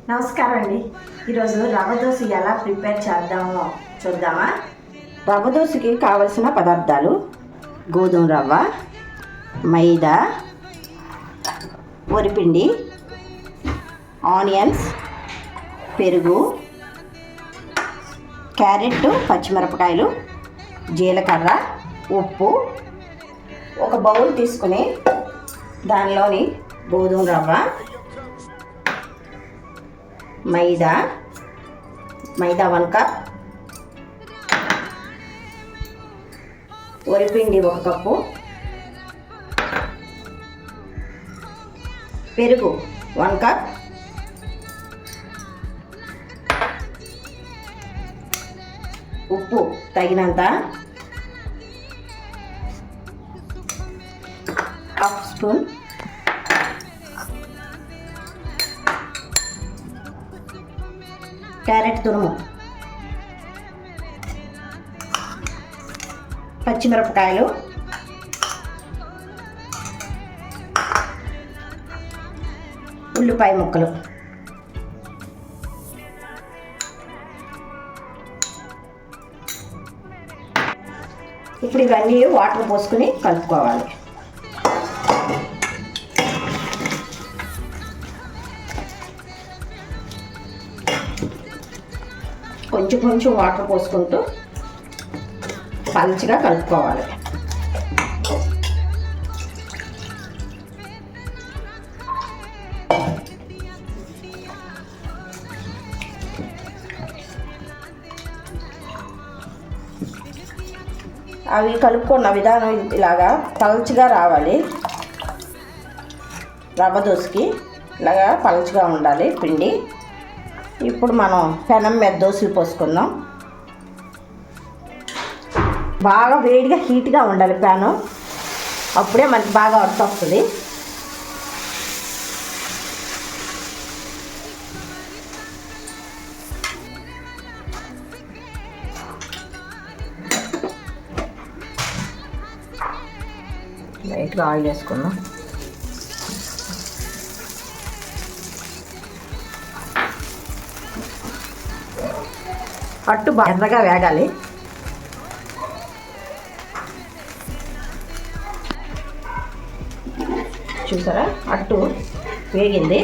నమస్కారం అండి. ఈరోజు రవ్వ దోశ ఎలా ప్రిపేర్ చేద్దామో చూద్దామా. రవ్వ దోశకి కావలసిన పదార్థాలు: గోధుమ రవ్వ, మైదా, వరిపిండి, ఆనియన్స్, పెరుగు, క్యారెట్, పచ్చిమిరపకాయలు, జీలకర్ర, ఉప్పు. ఒక బౌల్ తీసుకుని దానిలోని గోధుమ రవ్వ, మైదా 1 కప్, వరిపిండి 1 కప్పు, పెరుగు 1 కప్, ఉప్పు తగినంత, 1/2 స్పూన్ క్యారెట్ తురుము, పచ్చిమిరపకాయలు, ఉల్లిపాయ ముక్కలు. ఇప్పుడు ఇవన్నీ వాటర్ పోసుకుని కలుపుకోవాలి. కొంచెం కొంచెం వాటర్ పోసుకుంటూ పలుచగా కలుపుకోవాలి. అవి కలుపుకున్న విధానం ఇలాగా పలుచగా రావాలి. రవ్వ దోశకి ఇలాగా పలుచగా ఉండాలి పిండి. ఇప్పుడు మనం పెనం మీద దోశలు పోసుకుందాం. బాగా వేడిగా హీట్గా ఉండాలి ప్యాను, అప్పుడే మనకి బాగా అర్థం వస్తుంది. లైట్గా ఆయిల్ వేసుకుందాం. అట్టు బాగా ఎర్రగా వేగాలి. చూసారా, అట్టు వేగింది.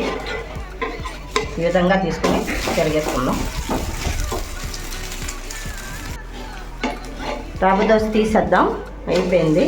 ఈ విధంగా తీసుకుని తిరిగేసుకుందాం. రవ్వ దోశ తీసేద్దాం. అయిపోయింది.